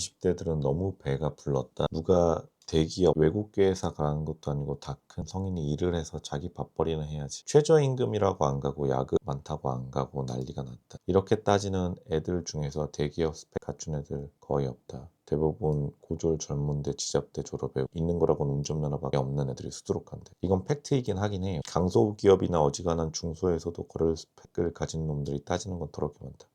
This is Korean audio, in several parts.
10대들은 너무 배가 불렀다. 누가 대기업 외국계 회사 가는 것도 아니고 다 큰 성인이 일을 해서 자기 밥벌이는 해야지. 최저임금이라고 안 가고 야근 많다고 안 가고 난리가 났다. 이렇게 따지는 애들 중에서 대기업 스펙 갖춘 애들 거의 없다. 대부분 고졸 젊은데 지잡대 졸업에 있는 거라고는 운전면허밖에 없는 애들이 수두룩한데, 이건 팩트이긴 하긴 해요. 강소기업이나 어지간한 중소에서도 그럴 스펙을 가진 놈들이 따지는 건 더럽게 많다.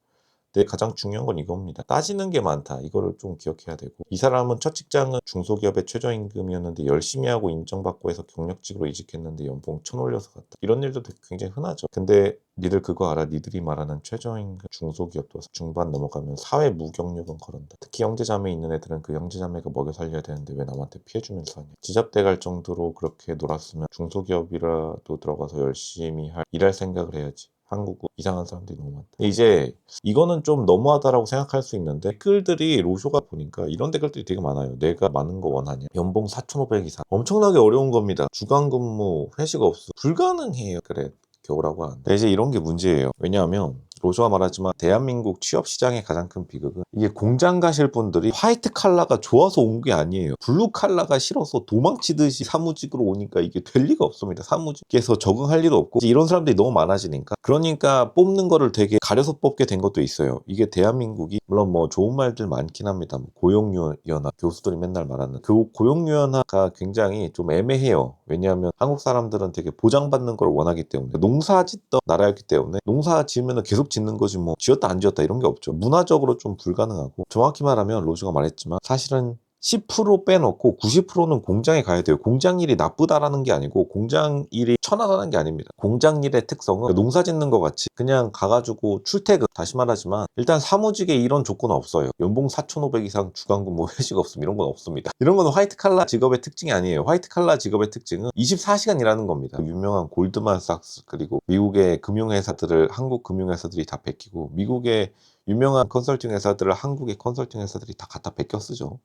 근데 가장 중요한 건 이겁니다. 따지는 게 많다. 이거를 좀 기억해야 되고, 이 사람은 첫 직장은 중소기업의 최저임금이었는데 열심히 하고 인정받고 해서 경력직으로 이직했는데 연봉 천 올려서 갔다. 이런 일도 굉장히 흔하죠. 근데 니들 그거 알아? 니들이 말하는 최저임금 중소기업도 중반 넘어가면 사회 무경력은 거른다. 특히 형제자매 있는 애들은 그 형제자매가 먹여 살려야 되는데 왜 남한테 피해주면서 하냐. 지잡대 갈 정도로 그렇게 놀았으면 중소기업이라도 들어가서 열심히 일할 생각을 해야지. 한국은 이상한 사람들이 너무 많다. 이제 이거는 좀 너무하다라고 생각할 수 있는데, 댓글들이 로쇼가 보니까 이런 댓글들이 되게 많아요. 내가 많은 거 원하냐? 연봉 4,500 이상. 엄청나게 어려운 겁니다. 주간 근무, 회식 없어. 불가능해요. 그래. 겨우라고 하는데 이제 이런 게 문제예요. 왜냐하면 로쇼가 말하지만 대한민국 취업시장의 가장 큰 비극은, 이게 공장 가실 분들이 화이트 칼라가 좋아서 온 게 아니에요. 블루 칼라가 싫어서 도망치듯이 사무직으로 오니까 이게 될 리가 없습니다. 사무직에서 적응할 리도 없고, 이런 사람들이 너무 많아지니까, 그러니까 뽑는 거를 되게 가려서 뽑게 된 것도 있어요. 이게 대한민국이 물론 뭐 좋은 말들 많긴 합니다. 뭐 고용유연화, 교수들이 맨날 말하는 그 고용유연화가 굉장히 좀 애매해요. 왜냐하면 한국 사람들은 되게 보장받는 걸 원하기 때문에, 농사 짓던 나라였기 때문에 농사 지으면 계속 짓는 거지 뭐 지었다 안 지었다 이런 게 없죠. 문화적으로 좀 불가능하고, 정확히 말하면 로즈가 말했지만 사실은 10% 빼놓고 90%는 공장에 가야 돼요. 공장 일이 나쁘다라는 게 아니고 공장 일이 천하다는 게 아닙니다. 공장 일의 특성은 농사 짓는 것 같이 그냥 가가지고 출퇴근, 다시 말하지만 일단 사무직에 이런 조건은 없어요. 연봉 4,500 이상 주간근무 회식 없음, 이런 건 없습니다. 이런 건 화이트 칼라 직업의 특징이 아니에요. 화이트 칼라 직업의 특징은 24시간 일하는 겁니다. 유명한 골드만삭스, 그리고 미국의 금융회사들을 한국 금융회사들이 다 베끼고, 미국의 유명한 컨설팅 회사들을 한국의 컨설팅 회사들이 다 갖다 베껴 쓰죠.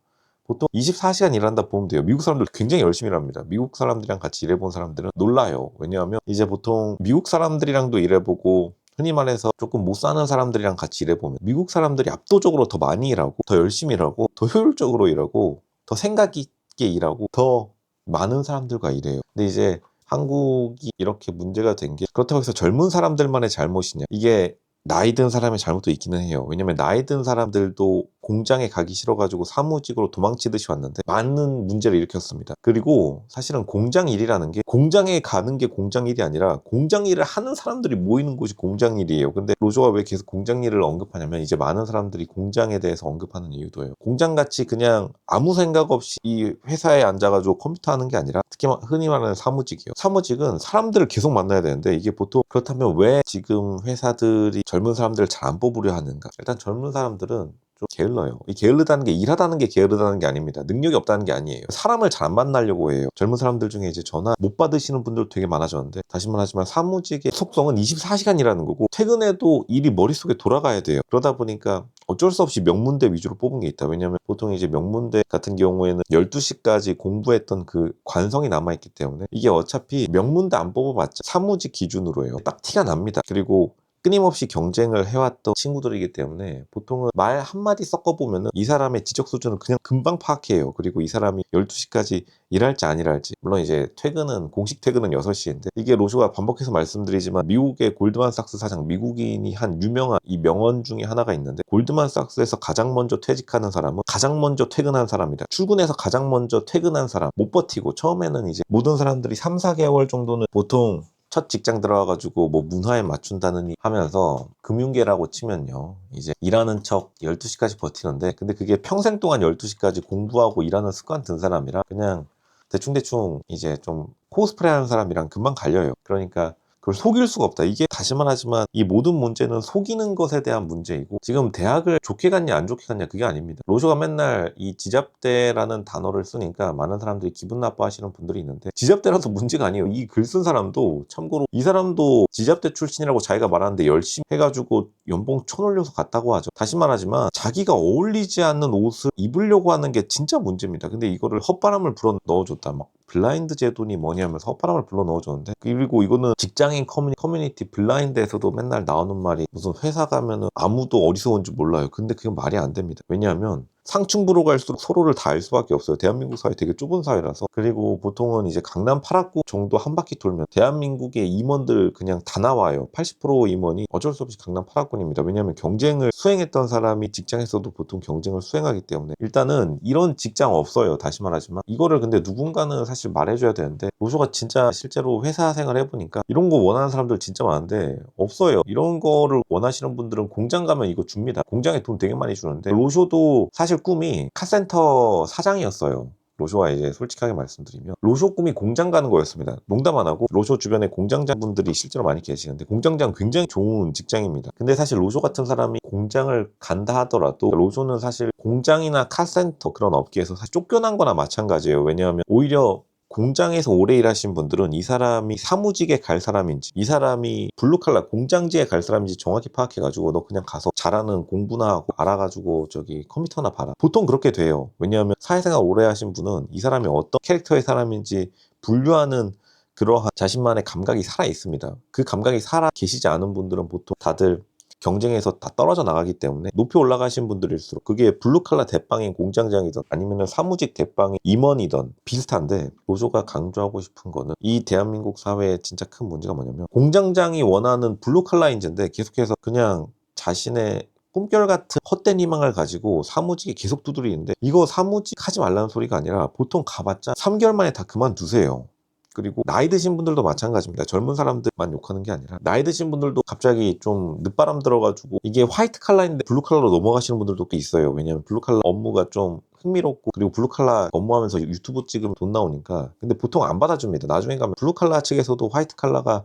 보통 24시간 일한다 보면 돼요. 미국 사람들 굉장히 열심히 일합니다. 미국 사람들이랑 같이 일해본 사람들은 놀라요. 왜냐하면 이제 보통 미국 사람들이랑도 일해보고, 흔히 말해서 조금 못 사는 사람들이랑 같이 일해보면 미국 사람들이 압도적으로 더 많이 일하고, 더 열심히 일하고, 더 효율적으로 일하고, 더 생각 있게 일하고, 더 많은 사람들과 일해요. 근데 이제 한국이 이렇게 문제가 된 게, 그렇다고 해서 젊은 사람들만의 잘못이냐, 이게 나이 든 사람의 잘못도 있기는 해요. 왜냐면 나이 든 사람들도 공장에 가기 싫어가지고 사무직으로 도망치듯이 왔는데 많은 문제를 일으켰습니다. 그리고 사실은 공장 일이라는 게, 공장에 가는 게 공장 일이 아니라 공장 일을 하는 사람들이 모이는 곳이 공장 일이에요. 근데 로조가 왜 계속 공장 일을 언급하냐면, 이제 많은 사람들이 공장에 대해서 언급하는 이유도예요. 공장같이 그냥 아무 생각 없이 이 회사에 앉아가지고 컴퓨터 하는 게 아니라, 특히 흔히 말하는 사무직이요. 사무직은 사람들을 계속 만나야 되는데, 이게 보통, 그렇다면 왜 지금 회사들이 젊은 사람들을 잘 안 뽑으려 하는가? 일단 젊은 사람들은 좀 게을러요. 이 게으르다는 게 일하다는 게 게으르다는 게 아닙니다. 능력이 없다는 게 아니에요. 사람을 잘 안 만나려고 해요. 젊은 사람들 중에 이제 전화 못 받으시는 분들 되게 많아졌는데, 다시 말하지만 사무직의 속성은 24시간 일하는 거고, 퇴근해도 일이 머릿속에 돌아가야 돼요. 그러다 보니까 어쩔 수 없이 명문대 위주로 뽑은 게 있다. 왜냐면 보통 이제 명문대 같은 경우에는 12시까지 공부했던 그 관성이 남아있기 때문에, 이게 어차피 명문대 안 뽑아봤자 사무직 기준으로 해요. 딱 티가 납니다. 그리고 끊임없이 경쟁을 해왔던 친구들이기 때문에 보통은 말 한마디 섞어보면은 이 사람의 지적 수준을 그냥 금방 파악해요. 그리고 이 사람이 12시까지 일할지 안 일할지. 물론 이제 퇴근은, 공식 퇴근은 6시인데, 이게 로쇼가 반복해서 말씀드리지만 미국의 골드만삭스 사장, 미국인이 한 유명한 이 명언 중에 하나가 있는데, 골드만삭스에서 가장 먼저 퇴직하는 사람은 가장 먼저 퇴근한 사람이다. 출근해서 가장 먼저 퇴근한 사람 못 버티고, 처음에는 이제 모든 사람들이 3, 4개월 정도는 보통 첫 직장 들어와가지고 뭐 문화에 맞춘다느니 하면서, 금융계라고 치면요, 이제 일하는 척 12시까지 버티는데, 근데 그게 평생 동안 12시까지 공부하고 일하는 습관 든 사람이라 그냥 대충대충 이제 좀 코스프레 하는 사람이랑 금방 갈려요. 그러니까 그걸 속일 수가 없다. 이게 다시 말하지만 이 모든 문제는 속이는 것에 대한 문제이고, 지금 대학을 좋게 갔냐 안 좋게 갔냐 그게 아닙니다. 로쇼가 맨날 이 지잡대라는 단어를 쓰니까 많은 사람들이 기분 나빠하시는 분들이 있는데, 지잡대라서 문제가 아니에요. 이 글 쓴 사람도 참고로, 이 사람도 지잡대 출신이라고 자기가 말하는데 열심히 해가지고 연봉 천 올려서 갔다고 하죠. 다시 말하지만 자기가 어울리지 않는 옷을 입으려고 하는 게 진짜 문제입니다. 근데 이거를 헛바람을 불어 넣어줬다, 막 블라인드 제도니 뭐니 하면서 헛바람을 불러 넣어줬는데, 그리고 이거는 직장인 커뮤니티 블라인드에서도 맨날 나오는 말이, 무슨 회사 가면은 아무도 어디서 온지 몰라요. 근데 그건 말이 안 됩니다. 왜냐하면 상층부로 갈수록 서로를 다 알 수밖에 없어요. 대한민국 사회 되게 좁은 사회라서. 그리고 보통은 이제 강남 8합구 정도 한 바퀴 돌면 대한민국의 임원들 그냥 다 나와요. 80% 임원이 어쩔 수 없이 강남 8합군입니다. 왜냐하면 경쟁을 수행했던 사람이 직장에서도 보통 경쟁을 수행하기 때문에 일단은 이런 직장 없어요. 다시 말하지만 이거를 근데 누군가는 사실 말해줘야 되는데 로쇼가 진짜 실제로 회사 생활 해보니까 이런 거 원하는 사람들 진짜 많은데 없어요. 이런 거를 원하시는 분들은 공장 가면 이거 줍니다. 공장에 돈 되게 많이 주는데 로쇼도 사실 꿈이 카센터 사장이었어요. 로쇼가 이제 솔직하게 말씀드리면 로쇼 꿈이 공장 가는 거였습니다. 농담 안 하고 로쇼 주변에 공장장 분들이 실제로 많이 계시는데 공장장 굉장히 좋은 직장입니다. 근데 사실 로쇼 같은 사람이 공장을 간다 하더라도 로쇼는 사실 공장이나 카센터 그런 업계에서 사실 쫓겨난 거나 마찬가지예요. 왜냐하면 오히려 공장에서 오래 일하신 분들은 이 사람이 사무직에 갈 사람인지 이 사람이 블루칼라 공장지에 갈 사람인지 정확히 파악해가지고 너 그냥 가서 잘하는 공부나 하고 알아가지고 저기 컴퓨터나 봐라. 보통 그렇게 돼요. 왜냐하면 사회생활 오래 하신 분은 이 사람이 어떤 캐릭터의 사람인지 분류하는 그러한 자신만의 감각이 살아 있습니다. 그 감각이 살아 계시지 않은 분들은 보통 다들 경쟁에서 다 떨어져 나가기 때문에 높이 올라가신 분들일수록 그게 블루칼라 대빵인 공장장이든 아니면 사무직 대빵인 임원이든 비슷한데 로쇼가 강조하고 싶은 거는 이 대한민국 사회의 진짜 큰 문제가 뭐냐면 공장장이 원하는 블루칼라 인재인데 계속해서 그냥 자신의 꿈결 같은 헛된 희망을 가지고 사무직에 계속 두드리는데 이거 사무직 하지 말라는 소리가 아니라 보통 가봤자 3개월 만에 다 그만두세요. 그리고 나이 드신 분들도 마찬가지입니다. 젊은 사람들만 욕하는 게 아니라 나이 드신 분들도 갑자기 좀 늦바람 들어가지고 이게 화이트 칼라인데 블루 칼라로 넘어가시는 분들도 꽤 있어요. 왜냐하면 블루 칼라 업무가 좀 흥미롭고 그리고 블루 칼라 업무하면서 유튜브 찍으면 돈 나오니까. 근데 보통 안 받아줍니다. 나중에 가면 블루 칼라 측에서도 화이트 칼라가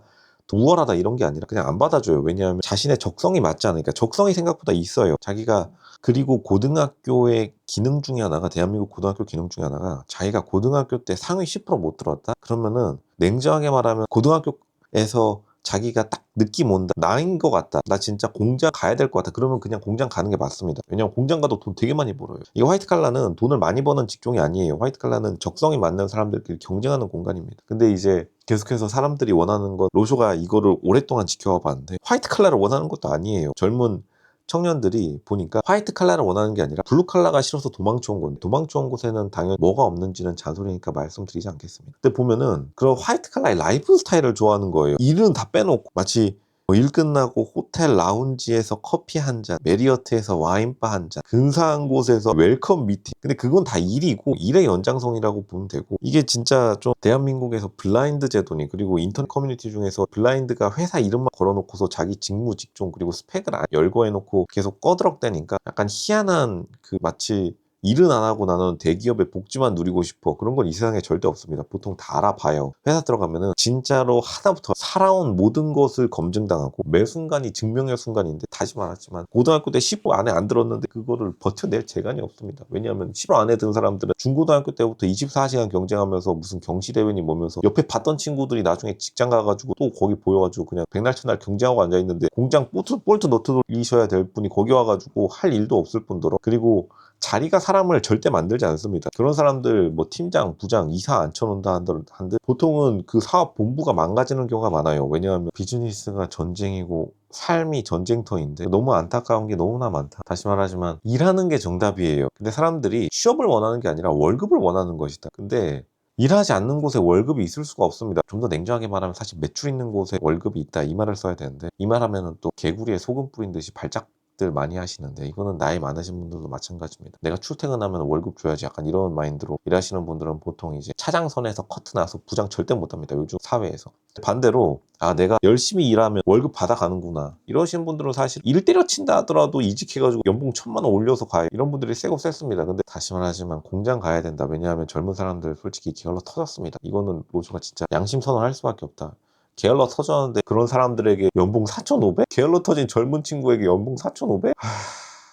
더 우월하다 이런 게 아니라 그냥 안 받아줘요. 왜냐하면 자신의 적성이 맞지 않으니까. 적성이 생각보다 있어요. 자기가. 그리고 고등학교의 기능 중에 하나가 대한민국 고등학교 기능 중에 하나가 자기가 고등학교 때 상위 10%못 들었다? 그러면은 냉정하게 말하면 고등학교에서 자기가 딱 느낌 온다. 나인 것 같다. 나 진짜 공장 가야 될 것 같다. 그러면 그냥 공장 가는 게 맞습니다. 왜냐면 공장 가도 돈 되게 많이 벌어요. 이 화이트 칼라는 돈을 많이 버는 직종이 아니에요. 화이트 칼라는 적성이 맞는 사람들끼리 경쟁하는 공간입니다. 근데 이제 계속해서 사람들이 원하는 건 로쇼가 이거를 오랫동안 지켜와 봤는데 화이트 칼라를 원하는 것도 아니에요. 젊은 청년들이 보니까 화이트 칼라를 원하는 게 아니라 블루 칼라가 싫어서 도망쳐 온 건데 도망쳐 온 곳에는 당연히 뭐가 없는지는 잔소리니까 말씀드리지 않겠습니다. 근데 보면은 그런 화이트 칼라의 라이프 스타일을 좋아하는 거예요. 일은 다 빼놓고 마치 일 끝나고 호텔 라운지에서 커피 한 잔, 메리어트에서 와인바 한 잔, 근사한 곳에서 웰컴 미팅. 근데 그건 다 일이고 일의 연장선이라고 보면 되고 이게 진짜 좀 대한민국에서 블라인드 제도니 그리고 인터넷 커뮤니티 중에서 블라인드가 회사 이름만 걸어놓고서 자기 직무, 직종 그리고 스펙을 열거해놓고 계속 꺼드럭대니까 약간 희한한 그 마치 일은 안 하고 나는 대기업의 복지만 누리고 싶어. 그런 건 이 세상에 절대 없습니다. 보통 다 알아봐요. 회사 들어가면은 진짜로 하나부터 살아온 모든 것을 검증당하고 매 순간이 증명의 순간인데 다시 말하지만 고등학교 때 10호 안에 안 들었는데 그거를 버텨낼 재간이 없습니다. 왜냐하면 10호 안에 든 사람들은 중고등학교 때부터 24시간 경쟁하면서 무슨 경시대회니 뭐면서 옆에 봤던 친구들이 나중에 직장 가가지고 또 거기 보여가지고 그냥 백날 첫날 경쟁하고 앉아있는데 공장 볼트 너트 돌리셔야 될 분이 거기 와가지고 할 일도 없을 뿐더러 그리고 자리가 사람을 절대 만들지 않습니다. 그런 사람들 뭐 팀장, 부장, 이사 앉혀놓는다 한들 보통은 그 사업 본부가 망가지는 경우가 많아요. 왜냐하면 비즈니스가 전쟁이고 삶이 전쟁터인데 너무 안타까운 게 너무나 많다. 다시 말하지만 일하는 게 정답이에요. 근데 사람들이 취업을 원하는 게 아니라 월급을 원하는 것이다. 근데 일하지 않는 곳에 월급이 있을 수가 없습니다. 좀 더 냉정하게 말하면 사실 매출 있는 곳에 월급이 있다 이 말을 써야 되는데 이 말하면은 또 개구리에 소금 뿌린 듯이 발작 들 많이 하시는데 이거는 나이 많으신 분들도 마찬가지입니다. 내가 출퇴근하면 월급 줘야지 약간 이런 마인드로 일하시는 분들은 보통 이제 차장선에서 커트 나서 부장 절대 못합니다. 요즘 사회에서. 반대로 내가 열심히 일하면 월급 받아가는구나 이러신 분들은 사실 일 때려친다 하더라도 이직해가지고 연봉 1,000만 원 올려서 가요. 이런 분들이 세고 셌습니다. 근데 다시 말하지만 공장 가야 된다. 왜냐하면 젊은 사람들 솔직히 게을러 터졌습니다. 이거는 로즈가 진짜 양심 선언할 수밖에 없다. 게을러 터졌는데 그런 사람들에게 연봉 4,500? 게을러 터진 젊은 친구에게 연봉 4,500?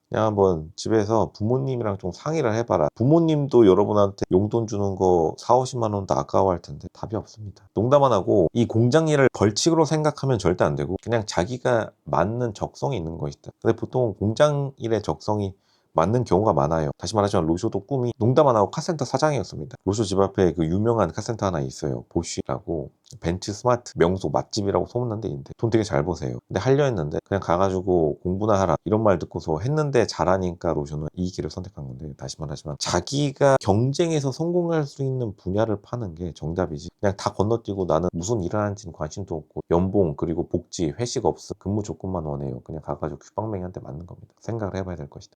그냥 한번 집에서 부모님이랑 좀 상의를 해봐라. 부모님도 여러분한테 용돈 주는 거 4, 50만 원도 아까워할 텐데 답이 없습니다. 농담 안 하고 이 공장 일을 벌칙으로 생각하면 절대 안 되고 그냥 자기가 맞는 적성이 있는 것이다. 근데 보통 공장 일의 적성이 맞는 경우가 많아요. 다시 말하자면 로쇼도 꿈이 농담 안 하고 카센터 사장이었습니다. 로쇼 집 앞에 그 유명한 카센터 하나 있어요. 보쉬라고. 벤츠 스마트 명소 맛집이라고 소문난 데 있는데 돈 되게 잘 버세요. 근데 하려 했는데 그냥 가가지고 공부나 하라 이런 말 듣고서 했는데 잘하니까 로쇼는 이 길을 선택한 건데, 다시 말하지만 자기가 경쟁에서 성공할 수 있는 분야를 파는 게 정답이지, 그냥 다 건너뛰고 나는 무슨 일을 하는지는 관심도 없고 연봉 그리고 복지 회식 없어 근무 조건만 원해요, 그냥 가가지고 규방맹이한테 맞는 겁니다. 생각을 해봐야 될 것이다.